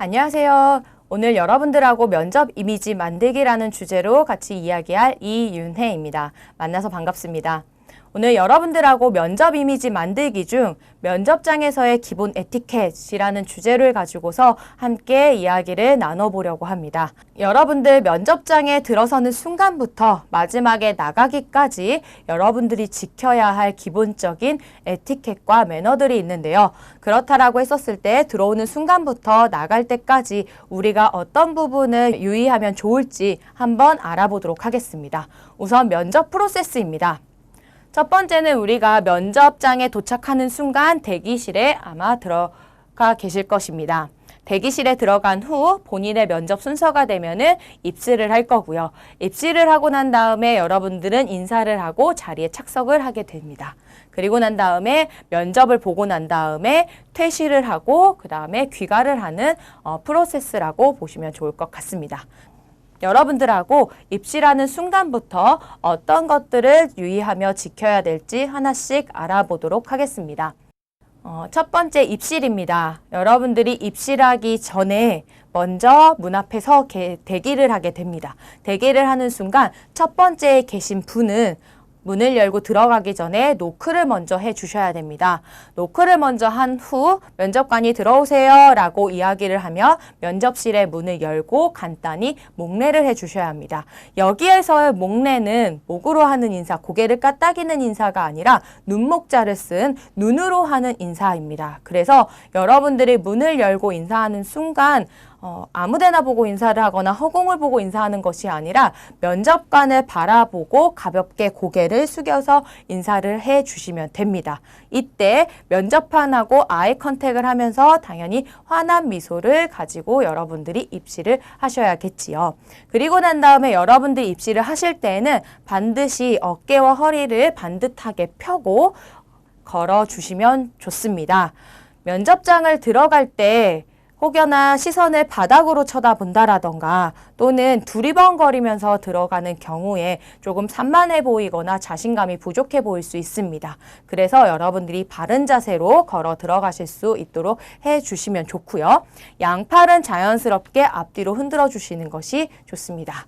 안녕하세요. 오늘 여러분들하고 면접 이미지 만들기라는 주제로 같이 이야기할 이윤혜입니다. 만나서 반갑습니다. 오늘 여러분들하고 면접 이미지 만들기 중 면접장에서의 기본 에티켓이라는 주제를 가지고서 함께 이야기를 나눠보려고 합니다. 여러분들 면접장에 들어서는 순간부터 마지막에 나가기까지 여러분들이 지켜야 할 기본적인 에티켓과 매너들이 있는데요. 그렇다라고 했었을 때 들어오는 순간부터 나갈 때까지 우리가 어떤 부분을 유의하면 좋을지 한번 알아보도록 하겠습니다. 우선 면접 프로세스입니다. 첫 번째는 우리가 면접장에 도착하는 순간 대기실에 아마 들어가 계실 것입니다. 대기실에 들어간 후 본인의 면접 순서가 되면은 입실을 할 거고요. 입실을 하고 난 다음에 여러분들은 인사를 하고 자리에 착석을 하게 됩니다. 그리고 난 다음에 면접을 보고 난 다음에 퇴실을 하고 그 다음에 귀가를 하는 프로세스라고 보시면 좋을 것 같습니다. 여러분들하고 입실하는 순간부터 어떤 것들을 유의하며 지켜야 될지 하나씩 알아보도록 하겠습니다. 첫 번째 입실입니다. 여러분들이 입실하기 전에 먼저 문 앞에서 대기를 하게 됩니다. 대기를 하는 순간 첫 번째에 계신 분은 문을 열고 들어가기 전에 노크를 먼저 해주셔야 됩니다. 노크를 먼저 한 후 면접관이 들어오세요 라고 이야기를 하며 면접실의 문을 열고 간단히 목례를 해주셔야 합니다. 여기에서의 목례는 목으로 하는 인사, 고개를 까딱이는 인사가 아니라 눈목자를 쓴 눈으로 하는 인사입니다. 그래서 여러분들이 문을 열고 인사하는 순간 아무데나 보고 인사를 하거나 허공을 보고 인사하는 것이 아니라 면접관을 바라보고 가볍게 고개를 숙여서 인사를 해주시면 됩니다. 이때 면접관하고 아이 컨택을 하면서 당연히 환한 미소를 가지고 여러분들이 입실을 하셔야겠지요. 그리고 난 다음에 여러분들이 입실을 하실 때에는 반드시 어깨와 허리를 반듯하게 펴고 걸어주시면 좋습니다. 면접장을 들어갈 때 혹여나 시선을 바닥으로 쳐다본다라던가 또는 두리번거리면서 들어가는 경우에 조금 산만해 보이거나 자신감이 부족해 보일 수 있습니다. 그래서 여러분들이 바른 자세로 걸어 들어가실 수 있도록 해주시면 좋고요. 양팔은 자연스럽게 앞뒤로 흔들어 주시는 것이 좋습니다.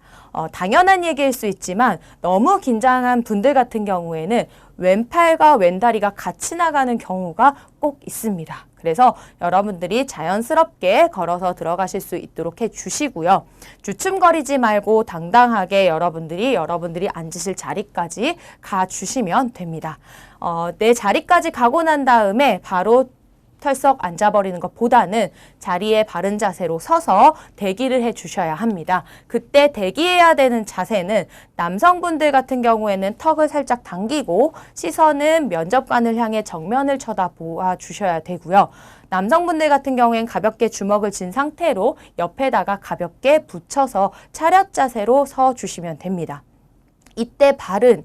당연한 얘기일 수 있지만 너무 긴장한 분들 같은 경우에는 왼팔과 왼다리가 같이 나가는 경우가 꼭 있습니다. 그래서 여러분들이 자연스럽게 걸어서 들어가실 수 있도록 해주시고요. 주춤거리지 말고 당당하게 여러분들이 앉으실 자리까지 가주시면 됩니다. 내 자리까지 가고 난 다음에 바로 털썩 앉아버리는 것보다는 자리에 바른 자세로 서서 대기를 해주셔야 합니다. 그때 대기해야 되는 자세는 남성분들 같은 경우에는 턱을 살짝 당기고 시선은 면접관을 향해 정면을 쳐다보아 주셔야 되고요. 남성분들 같은 경우에는 가볍게 주먹을 쥔 상태로 옆에다가 가볍게 붙여서 차렷 자세로 서 주시면 됩니다. 이때 발은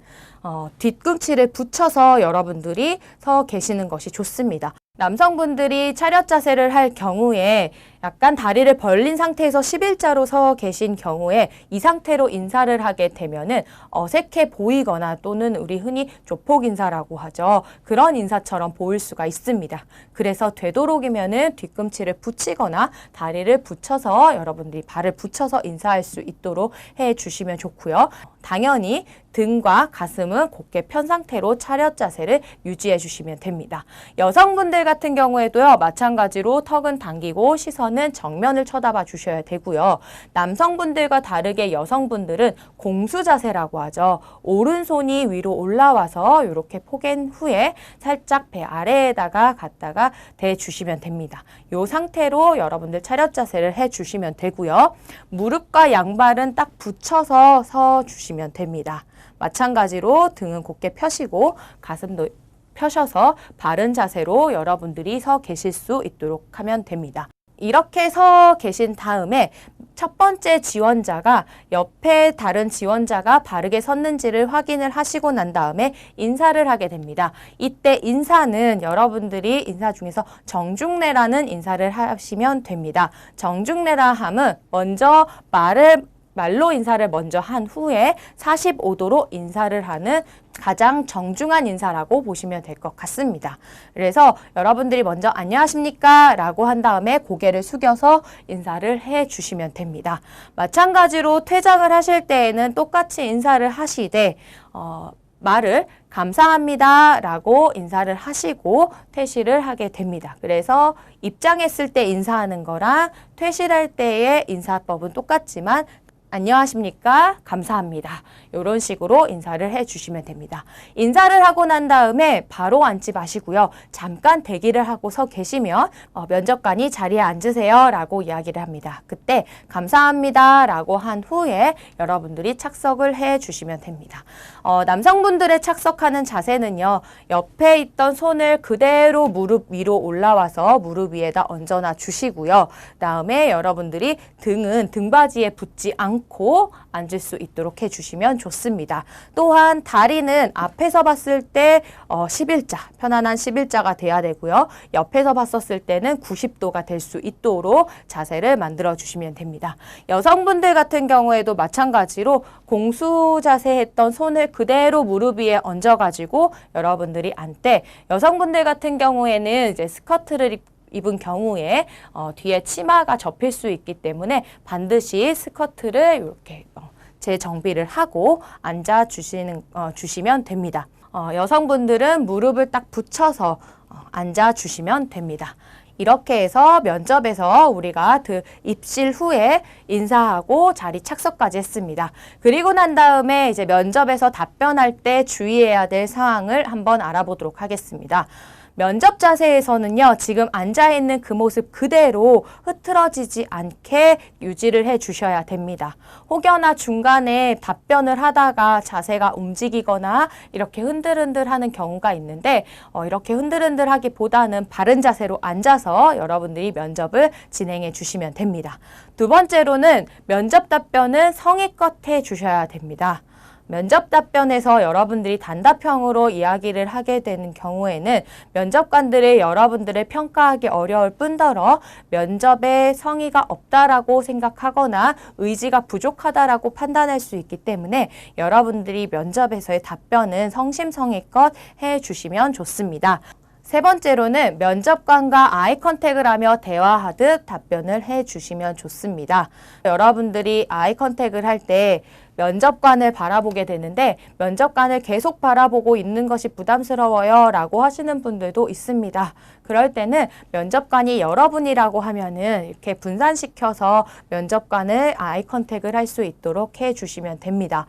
뒤꿈치를 붙여서 여러분들이 서 계시는 것이 좋습니다. 남성분들이 차렷 자세를 할 경우에 약간 다리를 벌린 상태에서 11자로 서 계신 경우에 이 상태로 인사를 하게 되면은 어색해 보이거나 또는 우리 흔히 조폭 인사라고 하죠. 그런 인사처럼 보일 수가 있습니다. 그래서 되도록이면은 뒤꿈치를 붙이거나 다리를 붙여서 여러분들이 발을 붙여서 인사할 수 있도록 해 주시면 좋고요. 당연히 등과 가슴은 곧게 편 상태로 차렷 자세를 유지해 주시면 됩니다. 여성분들 같은 경우에도요, 마찬가지로 턱은 당기고 시선은 정면을 쳐다봐 주셔야 되고요. 남성분들과 다르게 여성분들은 공수 자세라고 하죠. 오른손이 위로 올라와서 이렇게 포갠 후에 살짝 배 아래에다가 갖다가 대주시면 됩니다. 이 상태로 여러분들 차렷 자세를 해주시면 되고요. 무릎과 양발은 딱 붙여서 서 주시면 됩니다. 마찬가지로 등은 곧게 펴시고 가슴도 펴셔서 바른 자세로 여러분들이 서 계실 수 있도록 하면 됩니다. 이렇게 서 계신 다음에 첫 번째 지원자가 옆에 다른 지원자가 바르게 섰는지를 확인을 하시고 난 다음에 인사를 하게 됩니다. 이때 인사는 여러분들이 인사 중에서 정중례라는 인사를 하시면 됩니다. 정중례라 함은 먼저 말을 말로 인사를 먼저 한 후에 45도로 인사를 하는 가장 정중한 인사라고 보시면 될 것 같습니다. 그래서 여러분들이 먼저 안녕하십니까? 라고 한 다음에 고개를 숙여서 인사를 해 주시면 됩니다. 마찬가지로 퇴장을 하실 때에는 똑같이 인사를 하시되 말을 감사합니다 라고 인사를 하시고 퇴실을 하게 됩니다. 그래서 입장했을 때 인사하는 거랑 퇴실할 때의 인사법은 똑같지만 안녕하십니까? 감사합니다. 이런 식으로 인사를 해주시면 됩니다. 인사를 하고 난 다음에 바로 앉지 마시고요. 잠깐 대기를 하고 서 계시면 면접관이 자리에 앉으세요 라고 이야기를 합니다. 그때 감사합니다 라고 한 후에 여러분들이 착석을 해주시면 됩니다. 남성분들의 착석하는 자세는요. 옆에 있던 손을 그대로 무릎 위로 올라와서 무릎 위에다 얹어놔 주시고요. 그다음에 여러분들이 등은 등받이에 붙지 않고 앉을 수 있도록 해주시면 좋습니다. 또한 다리는 앞에서 봤을 때 11자, 편안한 11자가 돼야 되고요. 옆에서 봤었을 때는 90도가 될 수 있도록 자세를 만들어 주시면 됩니다. 여성분들 같은 경우에도 마찬가지로 공수 자세 했던 손을 그대로 무릎 위에 얹어가지고 여러분들이 앉되, 여성분들 같은 경우에는 이제 스커트를 입은 경우에 뒤에 치마가 접힐 수 있기 때문에 반드시 스커트를 이렇게 재정비를 하고 앉아 주시면 됩니다. 여성분들은 무릎을 딱 붙여서 앉아 주시면 됩니다. 이렇게 해서 면접에서 우리가 입실 후에 인사하고 자리 착석까지 했습니다. 그리고 난 다음에 이제 면접에서 답변할 때 주의해야 될 사항을 한번 알아보도록 하겠습니다. 면접 자세에서는요, 지금 앉아있는 그 모습 그대로 흐트러지지 않게 유지를 해 주셔야 됩니다. 혹여나 중간에 답변을 하다가 자세가 움직이거나 이렇게 흔들흔들 하는 경우가 있는데, 이렇게 흔들흔들 하기보다는 바른 자세로 앉아서 여러분들이 면접을 진행해 주시면 됩니다. 두 번째로는 면접 답변은 성의껏 해 주셔야 됩니다. 면접 답변에서 여러분들이 단답형으로 이야기를 하게 되는 경우에는 면접관들이 여러분들을 평가하기 어려울 뿐더러 면접에 성의가 없다라고 생각하거나 의지가 부족하다라고 판단할 수 있기 때문에 여러분들이 면접에서의 답변은 성심성의껏 해주시면 좋습니다. 세 번째로는 면접관과 아이 컨택을 하며 대화하듯 답변을 해주시면 좋습니다. 여러분들이 아이 컨택을 할 때 면접관을 바라보게 되는데 면접관을 계속 바라보고 있는 것이 부담스러워요 라고 하시는 분들도 있습니다. 그럴 때는 면접관이 여러분이라고 하면은 이렇게 분산시켜서 면접관을 아이 컨택을 할 수 있도록 해주시면 됩니다.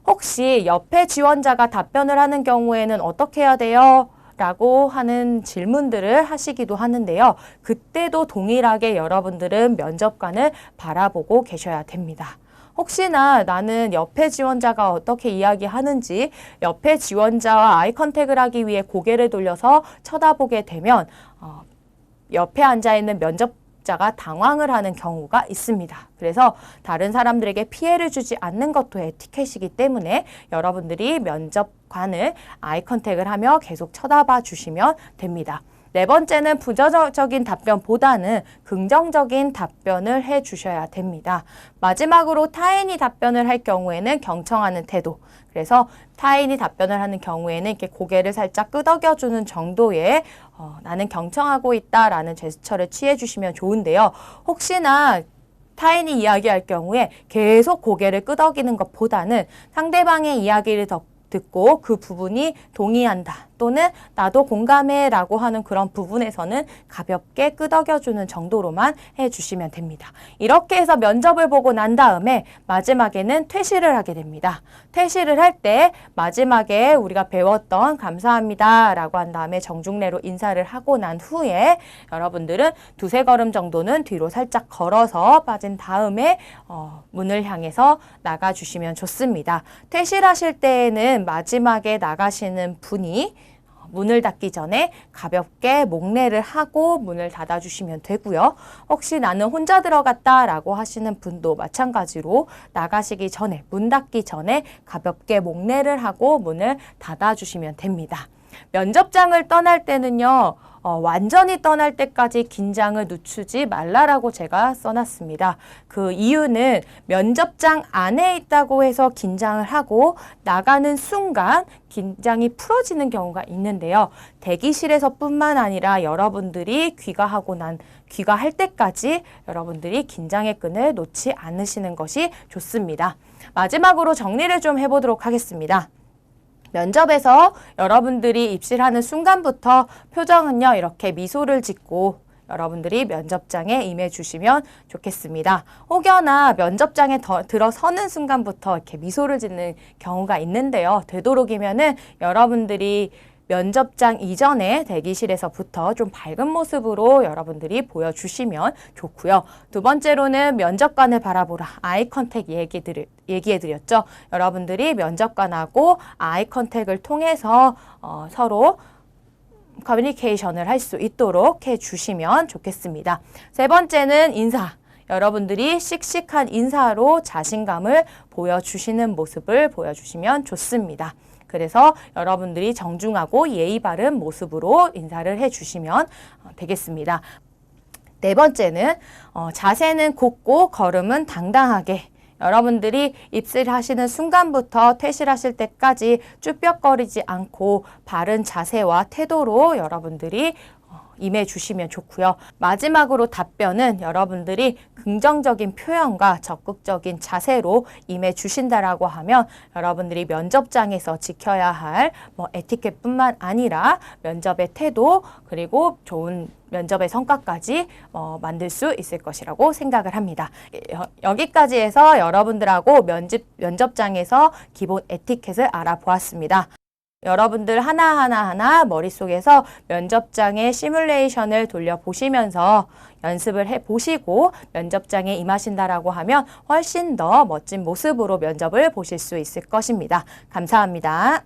혹시 옆에 지원자가 답변을 하는 경우에는 어떻게 해야 돼요? 라고 하는 질문들을 하시기도 하는데요. 그때도 동일하게 여러분들은 면접관을 바라보고 계셔야 됩니다. 혹시나 나는 옆에 지원자가 어떻게 이야기하는지 옆에 지원자와 아이 컨택을 하기 위해 고개를 돌려서 쳐다보게 되면 옆에 앉아있는 면접자가 당황을 하는 경우가 있습니다. 그래서 다른 사람들에게 피해를 주지 않는 것도 에티켓이기 때문에 여러분들이 면접관을 아이 컨택을 하며 계속 쳐다봐 주시면 됩니다. 네 번째는 부정적인 답변보다는 긍정적인 답변을 해 주셔야 됩니다. 마지막으로 타인이 답변을 할 경우에는 경청하는 태도. 그래서 타인이 답변을 하는 경우에는 이렇게 고개를 살짝 끄덕여주는 정도의 나는 경청하고 있다라는 제스처를 취해 주시면 좋은데요. 혹시나 타인이 이야기할 경우에 계속 고개를 끄덕이는 것보다는 상대방의 이야기를 듣고 그 부분이 동의한다 또는 나도 공감해 라고 하는 그런 부분에서는 가볍게 끄덕여주는 정도로만 해주시면 됩니다. 이렇게 해서 면접을 보고 난 다음에 마지막에는 퇴실을 하게 됩니다. 퇴실을 할 때 마지막에 우리가 배웠던 감사합니다 라고 한 다음에 정중례로 인사를 하고 난 후에 여러분들은 두세 걸음 정도는 뒤로 살짝 걸어서 빠진 다음에 문을 향해서 나가주시면 좋습니다. 퇴실하실 때에는 마지막에 나가시는 분이 문을 닫기 전에 가볍게 목례를 하고 문을 닫아주시면 되고요. 혹시 나는 혼자 들어갔다라고 하시는 분도 마찬가지로 나가시기 전에, 문 닫기 전에 가볍게 목례를 하고 문을 닫아주시면 됩니다. 면접장을 떠날 때는요. 완전히 떠날 때까지 긴장을 늦추지 말라라고 제가 써놨습니다. 그 이유는 면접장 안에 있다고 해서 긴장을 하고 나가는 순간 긴장이 풀어지는 경우가 있는데요. 대기실에서 뿐만 아니라 여러분들이 귀가할 때까지 여러분들이 긴장의 끈을 놓지 않으시는 것이 좋습니다. 마지막으로 정리를 좀 해보도록 하겠습니다. 면접에서 여러분들이 입실하는 순간부터 표정은요, 이렇게 미소를 짓고 여러분들이 면접장에 임해 주시면 좋겠습니다. 혹여나 면접장에 들어서는 순간부터 이렇게 미소를 짓는 경우가 있는데요. 되도록이면은 여러분들이 면접장 이전에 대기실에서부터 좀 밝은 모습으로 여러분들이 보여주시면 좋고요. 두 번째로는 면접관을 바라보라. 아이 컨택 얘기해드렸죠. 여러분들이 면접관하고 아이 컨택을 통해서 서로 커뮤니케이션을 할 수 있도록 해주시면 좋겠습니다. 세 번째는 인사. 여러분들이 씩씩한 인사로 자신감을 보여주시는 모습을 보여주시면 좋습니다. 그래서 여러분들이 정중하고 예의 바른 모습으로 인사를 해주시면 되겠습니다. 네 번째는 자세는 곧고 걸음은 당당하게. 여러분들이 입실하시는 순간부터 퇴실하실 때까지 쭈뼛거리지 않고 바른 자세와 태도로 여러분들이 임해 주시면 좋고요. 마지막으로 답변은 여러분들이 긍정적인 표현과 적극적인 자세로 임해 주신다라고 하면 여러분들이 면접장에서 지켜야 할 에티켓뿐만 아니라 면접의 태도 그리고 좋은 면접의 성과까지 만들 수 있을 것이라고 생각을 합니다. 여기까지 해서 여러분들하고 면접장에서 기본 에티켓을 알아보았습니다. 여러분들 하나하나 머릿속에서 면접장의 시뮬레이션을 돌려보시면서 연습을 해보시고 면접장에 임하신다라고 하면 훨씬 더 멋진 모습으로 면접을 보실 수 있을 것입니다. 감사합니다.